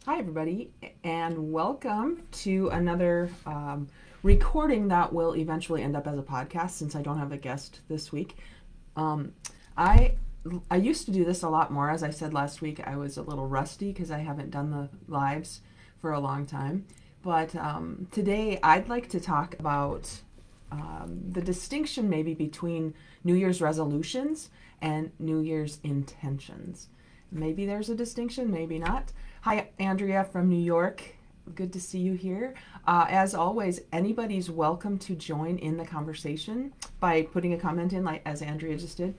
Hi, everybody, and welcome to another recording that will eventually end up as a podcast since I don't have a guest this week. Um, I I used to do this a lot more. As I said last week, I was a little rusty because I haven't done the lives for a long time. But today I'd like to talk about the distinction maybe between New Year's resolutions and New Year's intentions. Maybe there's a distinction, maybe not. Hi, Andrea from New York. Good to see you here. As always, anybody's welcome to join in the conversation by putting a comment in, like as Andrea just did.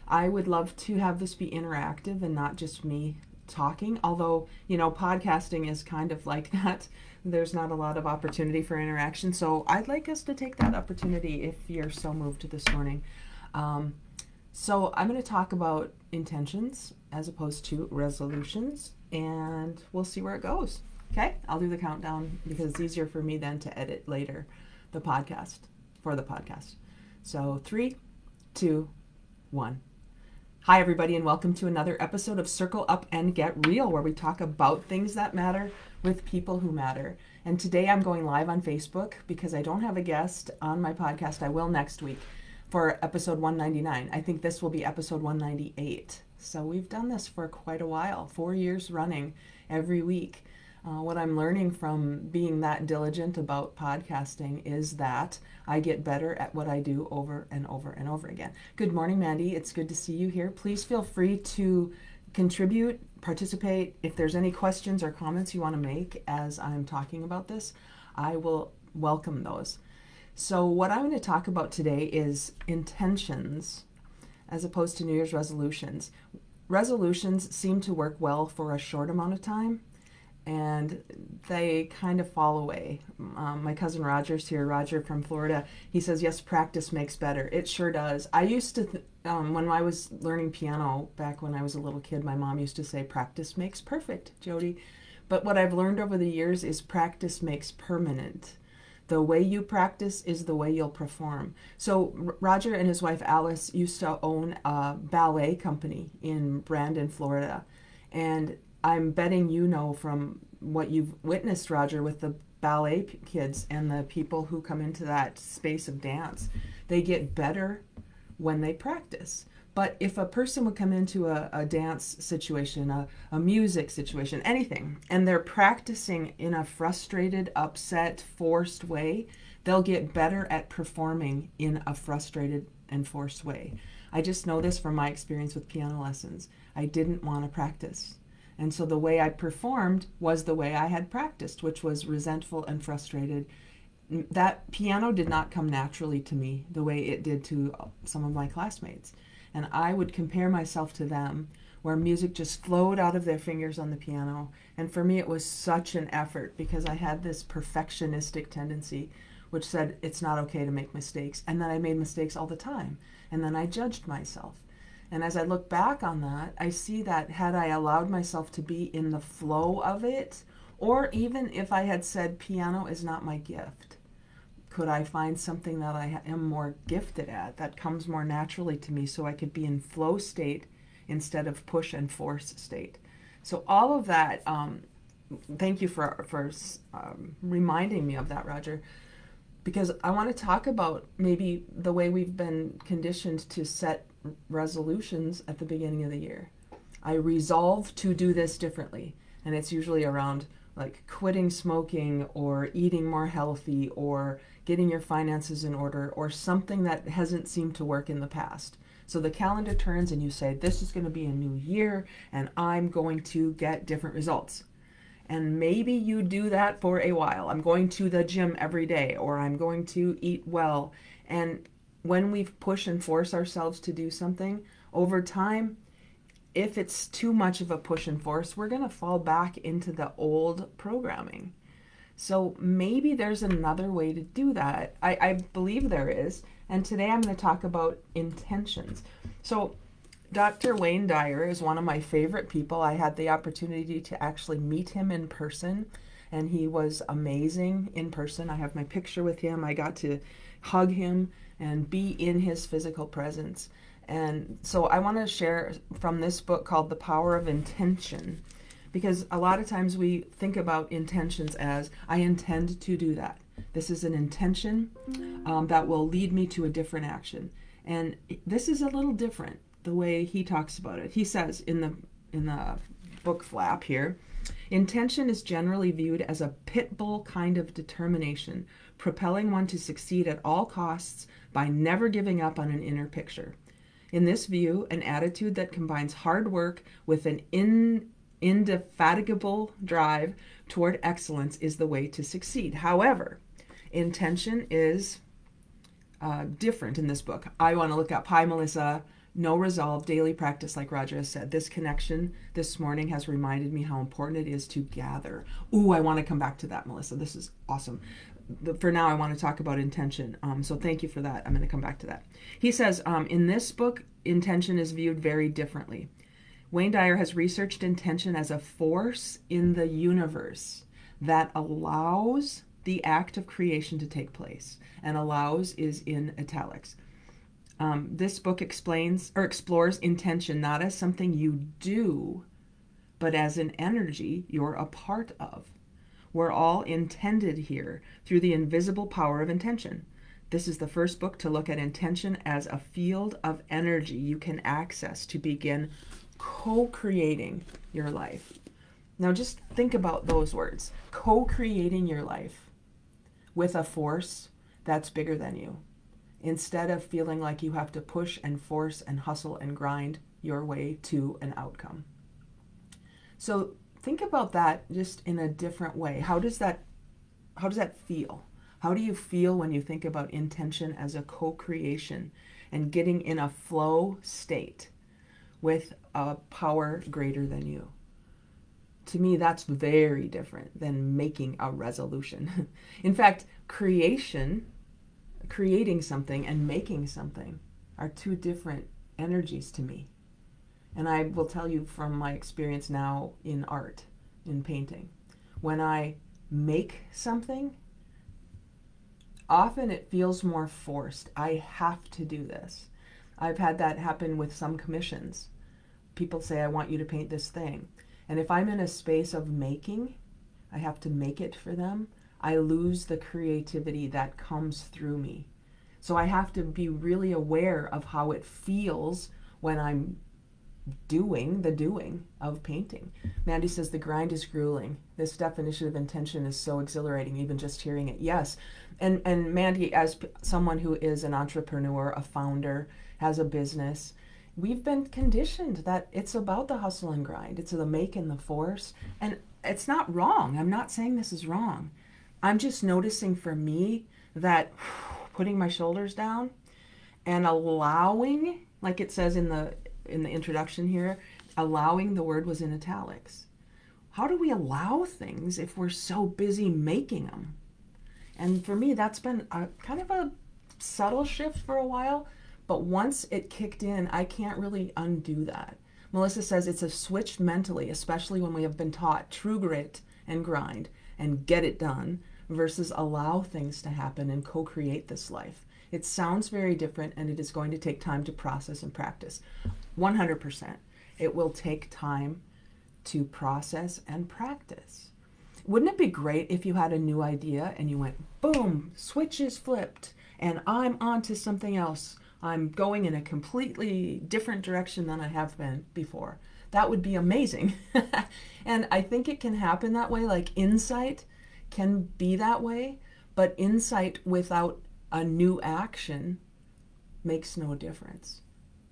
I would love to have this be interactive and not just me talking, although, podcasting is kind of like that. There's not a lot of opportunity for interaction, so I'd like us to take that opportunity if you're so moved this morning. So I'm going to talk about intentions as opposed to resolutions, and we'll see where it goes. Okay, I'll do the countdown because it's easier for me then to edit later the podcast for the podcast. So 3, 2, 1. Hi, everybody, and welcome to another episode of Circle Up and Get Real, where we talk about things that matter with people who matter. And today I'm going live on Facebook because I don't have a guest on my podcast. I will next week for episode 199. I think this will be episode 198. So we've done this for quite a while, 4 years running every week. What I'm learning from being that diligent about podcasting is that I get better at what I do over and over and over again. Good morning, Mandy. It's good to see you here. Please feel free to contribute, participate. If there's any questions or comments you want to make as I'm talking about this, I will welcome those. So what I'm going to talk about today is intentions as opposed to New Year's resolutions. Resolutions seem to work well for a short amount of time, and they kind of fall away. My cousin Roger's here, Roger from Florida. He says, yes, practice makes better. It sure does. I used to, when I was learning piano back when I was a little kid, my mom used to say, practice makes perfect, Jodee. But what I've learned over the years is practice makes permanent. The way you practice is the way you'll perform. So Roger and his wife Alice used to own a ballet company in Brandon, Florida. And I'm betting you know from what you've witnessed, Roger, with the ballet kids and the people who come into that space of dance, they get better when they practice. But if a person would come into a dance situation, a music situation, anything, and they're practicing in a frustrated, upset, forced way, they'll get better at performing in a frustrated and forced way. I just know this from my experience with piano lessons. I didn't want to practice. And so the way I performed was the way I had practiced, which was resentful and frustrated. That piano did not come naturally to me the way it did to some of my classmates. And I would compare myself to them, where music just flowed out of their fingers on the piano. And for me, it was such an effort because I had this perfectionistic tendency, which said it's not okay to make mistakes. And then I made mistakes all the time. And then I judged myself. And as I look back on that, I see that had I allowed myself to be in the flow of it, or even if I had said piano is not my gift, could I find something that I am more gifted at, that comes more naturally to me, so I could be in flow state instead of push and force state? So all of that, thank you for reminding me of that, Roger, because I want to talk about maybe the way we've been conditioned to set resolutions at the beginning of the year. I resolve to do this differently, and it's usually around like quitting smoking or eating more healthy or getting your finances in order or something that hasn't seemed to work in the past. So the calendar turns and you say, this is going to be a new year and I'm going to get different results. And maybe you do that for a while. I'm going to the gym every day, or I'm going to eat well. And when we push and force ourselves to do something, over time, if it's too much of a push and force, we're going to fall back into the old programming. So maybe there's another way to do that. I believe there is. And today I'm going to talk about intentions. So Dr. Wayne Dyer is one of my favorite people. I had the opportunity to actually meet him in person, and he was amazing in person. I have my picture with him. I got to hug him and be in his physical presence. And so I want to share from this book called The Power of Intention, Because a lot of times we think about intentions as, I intend to do that. This is an intention that will lead me to a different action. And this is a little different, the way he talks about it. He says in the book flap here, intention is generally viewed as a pit bull kind of determination, propelling one to succeed at all costs by never giving up on an inner picture. In this view, an attitude that combines hard work with an indefatigable drive toward excellence is the way to succeed. However, intention is different in this book. I want to look up. Hi, Melissa. No resolve, daily practice, like Roger has said. This connection this morning has reminded me how important it is to gather. Ooh, I want to come back to that, Melissa. This is awesome. For now, I want to talk about intention. So thank you for that. I'm going to come back to that. He says, in this book, intention is viewed very differently. Wayne Dyer has researched intention as a force in the universe that allows the act of creation to take place. And allows is in italics. This book explores intention not as something you do, but as an energy you're a part of. We're all intended here through the invisible power of intention. This is the first book to look at intention as a field of energy you can access to begin co-creating your life. Now just think about those words. Co-creating your life with a force that's bigger than you, instead of feeling like you have to push and force and hustle and grind your way to an outcome. So think about that just in a different way. How does that feel? How do you feel when you think about intention as a co-creation and getting in a flow state with a power greater than you? To me, that's very different than making a resolution. In fact, creating something and making something are two different energies to me. And I will tell you from my experience now in art, in painting, when I make something, often it feels more forced. I have to do this. I've had that happen with some commissions. People say, I want you to paint this thing. And if I'm in a space of making, I have to make it for them, I lose the creativity that comes through me. So I have to be really aware of how it feels when I'm doing the doing of painting. Mandy says the grind is grueling. This definition of intention is so exhilarating, even just hearing it. Yes. And Mandy, as someone who is an entrepreneur, a founder, has a business, we've been conditioned that it's about the hustle and grind. It's the make and the force. And it's not wrong. I'm not saying this is wrong. I'm just noticing for me that putting my shoulders down and allowing, like it says in the introduction here, allowing, the word was in italics. How do we allow things if we're so busy making them? And for me, that's been a kind of a subtle shift for a while, but once it kicked in, I can't really undo that. Melissa says it's a switch mentally, especially when we have been taught true grit and grind and get it done versus allow things to happen and co-create this life. It sounds very different, and it is going to take time to process and practice. 100%. It will take time to process and practice. Wouldn't it be great if you had a new idea and you went, boom, switch is flipped, and I'm on to something else. I'm going in a completely different direction than I have been before. That would be amazing. And I think it can happen that way, like insight can be that way, but insight without a new action makes no difference.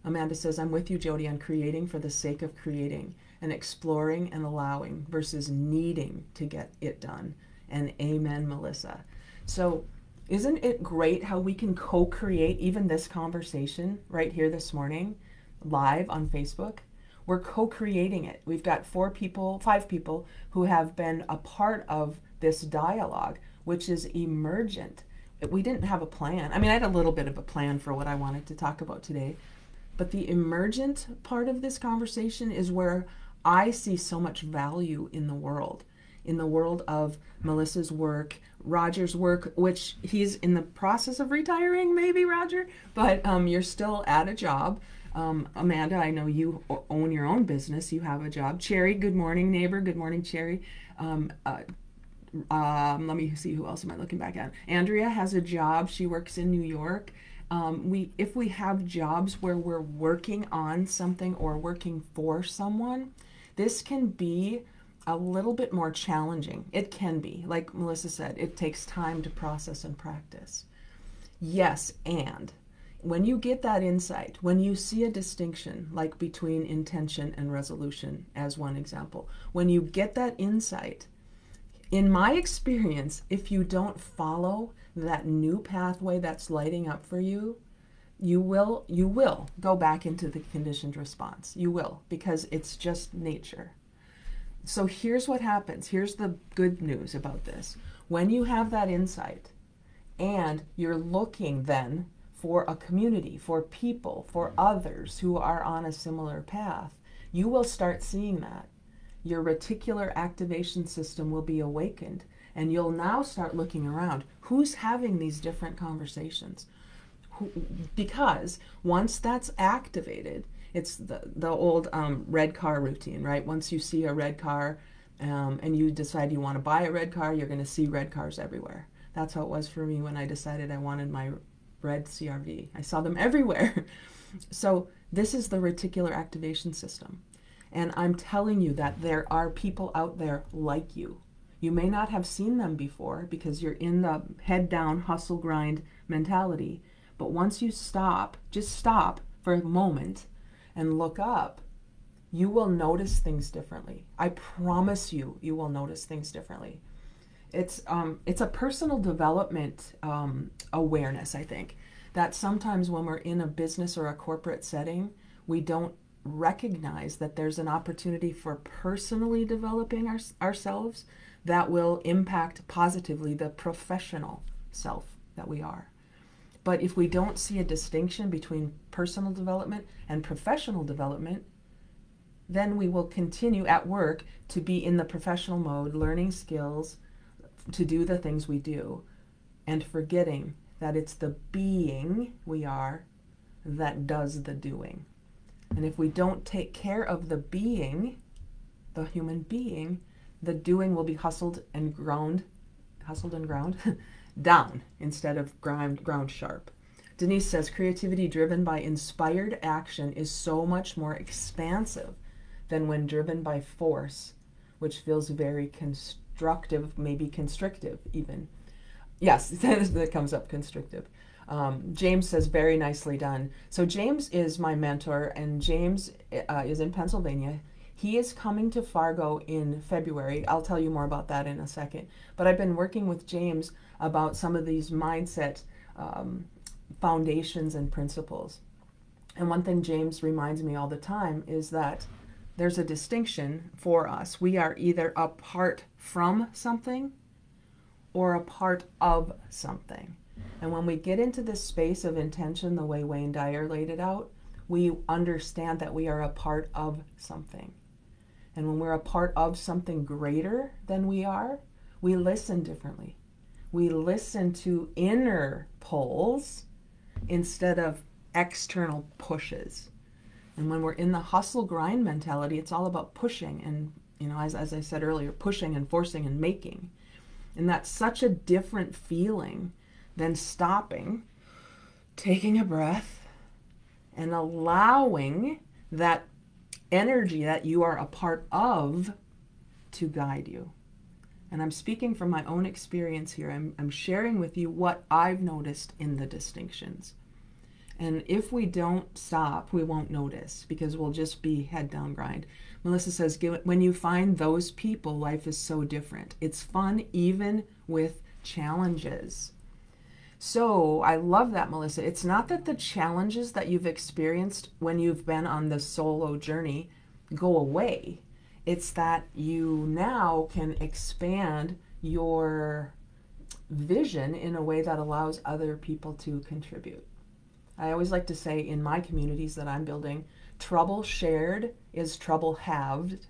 Amanda says, I'm with you, Jodee, on creating for the sake of creating and exploring and allowing versus needing to get it done. And amen, Melissa. So isn't it great how we can co-create even this conversation right here this morning, live on Facebook? We're co-creating it. We've got 5 people who have been a part of this dialogue, which is emergent. We didn't have a plan. I mean, I had a little bit of a plan for what I wanted to talk about today, but the emergent part of this conversation is where I see so much value in the world of Melissa's work, Roger's work, which he's in the process of retiring, maybe, Roger, but you're still at a job. Amanda, I know you own your own business. You have a job. Cherry, good morning, neighbor. Good morning, Cherry. Let me see, who else am I looking back at? Andrea has a job. She works in New York. If we have jobs where we're working on something or working for someone, this can be a little bit more challenging. It can be. Like Melissa said, it takes time to process and practice. Yes, and when you get that insight, when you see a distinction, like between intention and resolution, as one example, when you get that insight, in my experience, if you don't follow that new pathway that's lighting up for you, you will go back into the conditioned response. You will, because it's just nature. So here's what happens. Here's the good news about this. When you have that insight and you're looking then for a community, for people, for others who are on a similar path, you will start seeing that. Your reticular activation system will be awakened, and you'll now start looking around. Who's having these different conversations? Because once that's activated, it's the old red car routine, right? Once you see a red car and you decide you want to buy a red car, you're going to see red cars everywhere. That's how it was for me when I decided I wanted my red CRV. I saw them everywhere. So this is the reticular activation system. And I'm telling you that there are people out there like you. You may not have seen them before because you're in the head down, hustle, grind mentality. But once you stop, just stop for a moment and look up, you will notice things differently. I promise you, you will notice things differently. It's a personal development awareness, I think, that sometimes when we're in a business or a corporate setting, we don't recognize that there's an opportunity for personally developing ourselves that will impact positively the professional self that we are. But if we don't see a distinction between personal development and professional development, then we will continue at work to be in the professional mode, learning skills to do the things we do, and forgetting that it's the being we are that does the doing. And if we don't take care of the being, the human being, the doing will be hustled and ground down instead of ground sharp. Denise says, creativity driven by inspired action is so much more expansive than when driven by force, which feels very constructive, maybe constrictive even. Yes, that comes up, constrictive. James says, very nicely done. So James is my mentor, and James is in Pennsylvania. He is coming to Fargo in February. I'll tell you more about that in a second. But I've been working with James about some of these mindset foundations and principles. And one thing James reminds me all the time is that there's a distinction for us. We are either apart from something or a part of something. And when we get into this space of intention, the way Wayne Dyer laid it out, we understand that we are a part of something. And when we're a part of something greater than we are, we listen differently. We listen to inner pulls instead of external pushes. And when we're in the hustle grind mentality, it's all about pushing and, as I said earlier, pushing and forcing and making. And that's such a different feeling than stopping, taking a breath, and allowing that energy that you are a part of to guide you. And I'm speaking from my own experience here. I'm sharing with you what I've noticed in the distinctions. And if we don't stop, we won't notice because we'll just be head down grind. Melissa says, when you find those people, life is so different. It's fun even with challenges. So I love that, Melissa. It's not that the challenges that you've experienced when you've been on the solo journey go away. It's that you now can expand your vision in a way that allows other people to contribute. I always like to say in my communities that I'm building, trouble shared is trouble halved,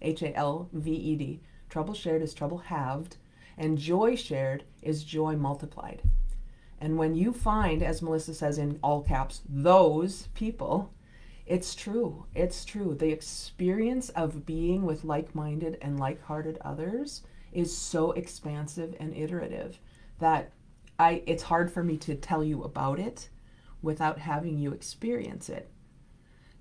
H-A-L-V-E-D. Trouble shared is trouble halved, and joy shared is joy multiplied. And when you find, as Melissa says in all caps, those people, it's true. It's true. The experience of being with like-minded and like-hearted others is so expansive and iterative that it's hard for me to tell you about it without having you experience it.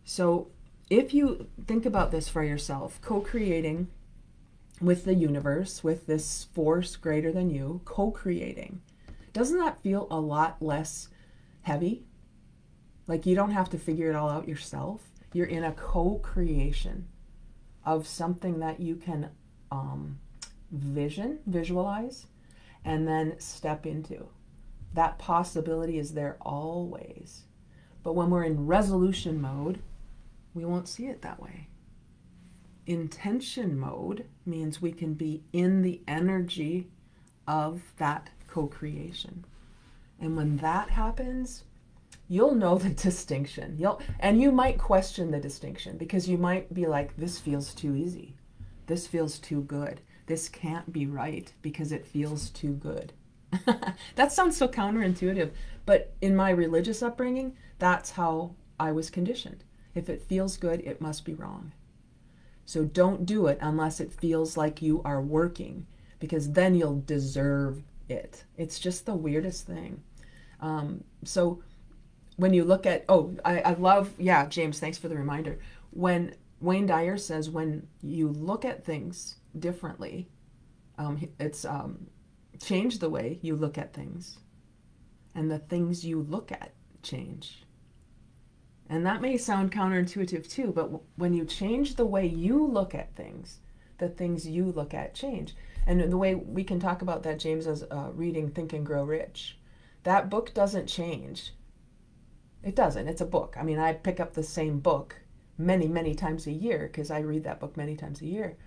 So if you think about this for yourself, co-creating with the universe, with this force greater than you, co-creating, doesn't that feel a lot less heavy? Like you don't have to figure it all out yourself. You're in a co-creation of something that you can visualize, and then step into. That possibility is there always. But when we're in resolution mode, we won't see it that way. Intention mode means we can be in the energy of that co-creation. And when that happens, you'll know the distinction. And you might question the distinction because you might be like, this feels too easy. This feels too good. This can't be right because it feels too good. That sounds so counterintuitive, but in my religious upbringing, that's how I was conditioned. If it feels good, it must be wrong. So don't do it unless it feels like you are working, because then you'll deserve it. It's just the weirdest thing. So when you look at, I love, James, thanks for the reminder. When Wayne Dyer says, when you look at things differently, it's change the way you look at things, and the things you look at change. And that may sound counterintuitive too, but when you change the way you look at things, the things you look at change. And the way we can talk about that, James, is reading Think and Grow Rich. That book doesn't change. It doesn't. It's a book. I mean, I pick up the same book many, many times a year because I read that book many times a year.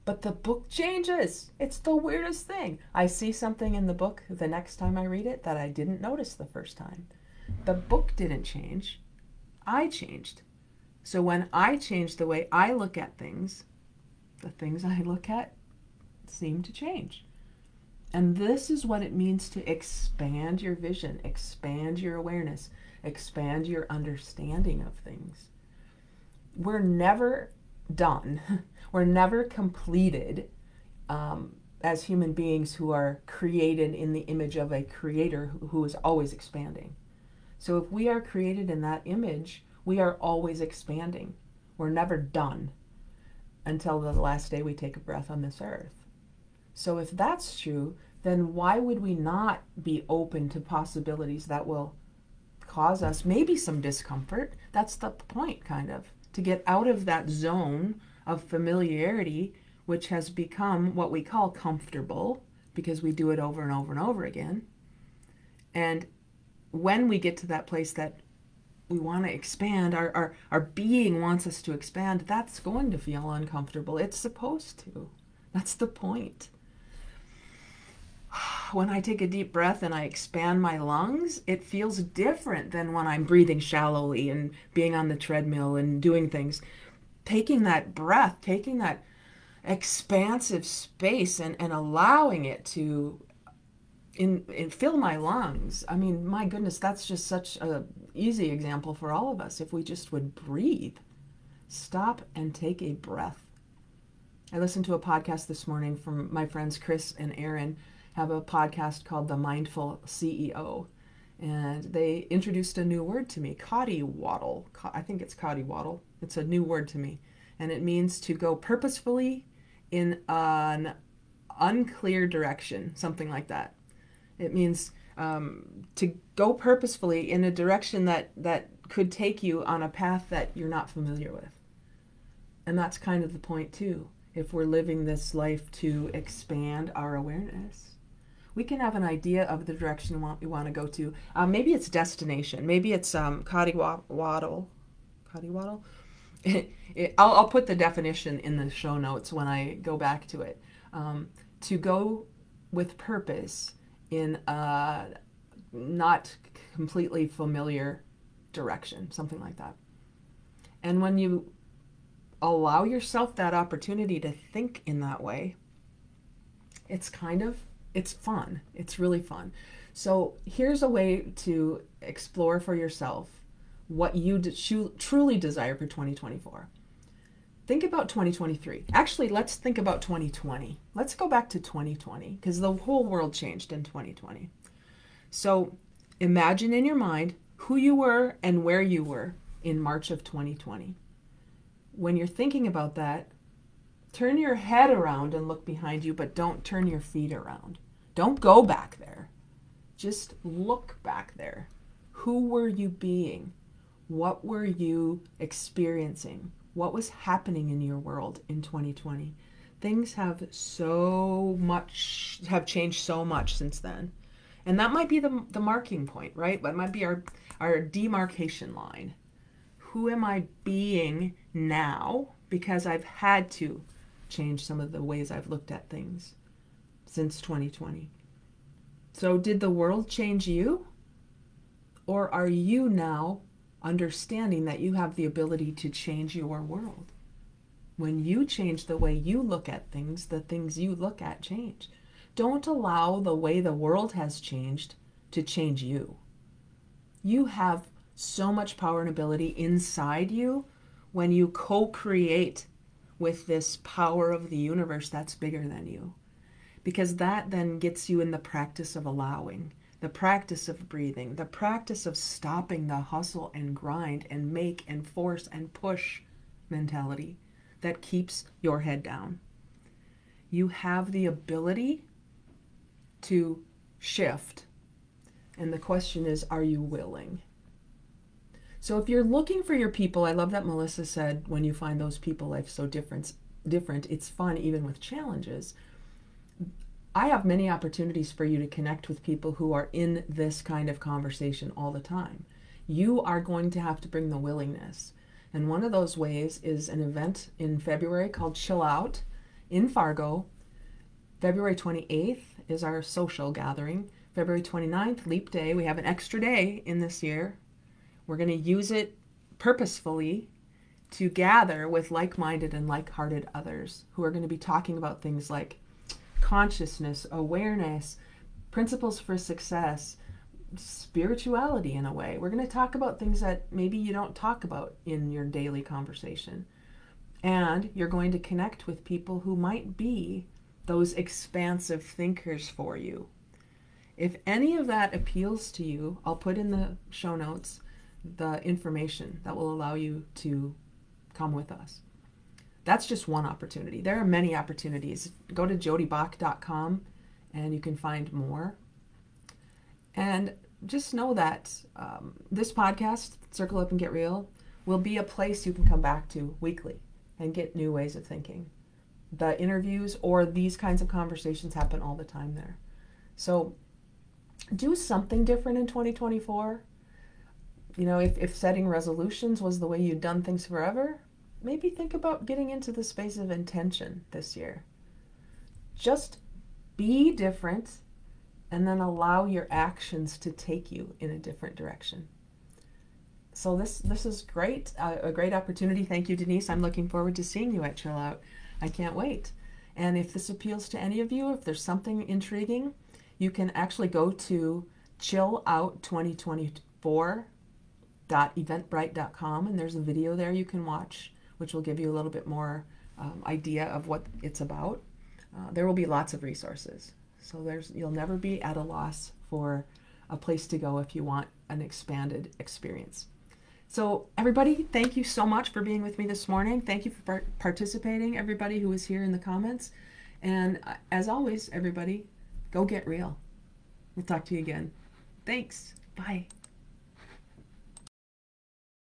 But the book changes. It's the weirdest thing. I see something in the book the next time I read it that I didn't notice the first time. The book didn't change. I changed. So when I change the way I look at things, the things I look at seem to change. And this is what it means to expand your vision, expand your awareness, expand your understanding of things. We're never done. We're never completed as human beings who are created in the image of a creator who is always expanding. So if we are created in that image, we are always expanding. We're never done until the last day we take a breath on this earth. So if that's true, then why would we not be open to possibilities that will cause us maybe some discomfort? That's the point, kind of, to get out of that zone of familiarity, which has become what we call comfortable because we do it over and over and over again. And when we get to that place that we want to expand, our being wants us to expand, that's going to feel uncomfortable. It's supposed to. That's the point. When I take a deep breath and I expand my lungs, it feels different than when I'm breathing shallowly and being on the treadmill and doing things. Taking that breath, taking that expansive space and allowing it to fill my lungs. I mean, my goodness, that's just such an easy example for all of us. If we just would breathe, stop and take a breath. I listened to a podcast this morning from my friends Chris and Aaron, have a podcast called The Mindful CEO. And they introduced a new word to me, Coddywaddle. I think it's Coddywaddle. It's a new word to me. And it means to go purposefully in an unclear direction, something like that. It means to go purposefully in a direction that could take you on a path that you're not familiar with. And that's kind of the point too. If we're living this life to expand our awareness, we can have an idea of the direction we want to go to. Maybe it's destination. Maybe it's Coddywaddle. Coddywaddle? I'll put the definition in the show notes when I go back to it. To go with purpose in a not completely familiar direction, something like that. And when you allow yourself that opportunity to think in that way, it's fun. It's really fun. So here's a way to explore for yourself what you truly desire for 2024. Think about 2023. Actually, let's think about 2020. Let's go back to 2020 because the whole world changed in 2020. So imagine in your mind who you were and where you were in March of 2020. When you're thinking about that, turn your head around and look behind you, but don't turn your feet around. Don't go back there. Just look back there. Who were you being? What were you experiencing? What was happening in your world in 2020? Things have changed so much since then. And that might be the marking point, right? That might be our demarcation line. Who am I being now? Because I've had to change some of the ways I've looked at things since 2020. So did the world change you? Or are you now understanding that you have the ability to change your world? When you change the way you look at things, the things you look at change. Don't allow the way the world has changed to change you. You have so much power and ability inside you when you co-create with this power of the universe that's bigger than you. Because that then gets you in the practice of allowing, the practice of breathing, the practice of stopping the hustle and grind and make and force and push mentality that keeps your head down. You have the ability to shift. And the question is, are you willing? So if you're looking for your people, I love that Melissa said, when you find those people, life's so different, it's fun even with challenges. I have many opportunities for you to connect with people who are in this kind of conversation all the time. You are going to have to bring the willingness. And one of those ways is an event in February called Chill Out in Fargo. February 28th is our social gathering. February 29th, Leap Day. We have an extra day in this year. We're going to use it purposefully to gather with like-minded and like-hearted others who are going to be talking about things like consciousness, awareness, principles for success, spirituality in a way. We're going to talk about things that maybe you don't talk about in your daily conversation. And you're going to connect with people who might be those expansive thinkers for you. If any of that appeals to you, I'll put in the show notes the information that will allow you to come with us. That's just one opportunity. There are many opportunities. Go to jodeebach.com and you can find more. And just know that this podcast, Circle Up and Get Real, will be a place you can come back to weekly and get new ways of thinking. The interviews or these kinds of conversations happen all the time there. So do something different in 2024. You know, if setting resolutions was the way you'd done things forever, maybe think about getting into the space of intention this year. Just be different and then allow your actions to take you in a different direction. So this is great, a great opportunity. Thank you, Denise. I'm looking forward to seeing you at Chill Out. I can't wait. And if this appeals to any of you, if there's something intriguing, you can actually go to chillout2024.eventbrite.com, and there's a video there you can watch, which will give you a little bit more idea of what it's about. There will be lots of resources. So you'll never be at a loss for a place to go if you want an expanded experience. So everybody, thank you so much for being with me this morning. Thank you for participating, everybody who was here in the comments. And as always, everybody, go get real. We'll talk to you again. Thanks. Bye.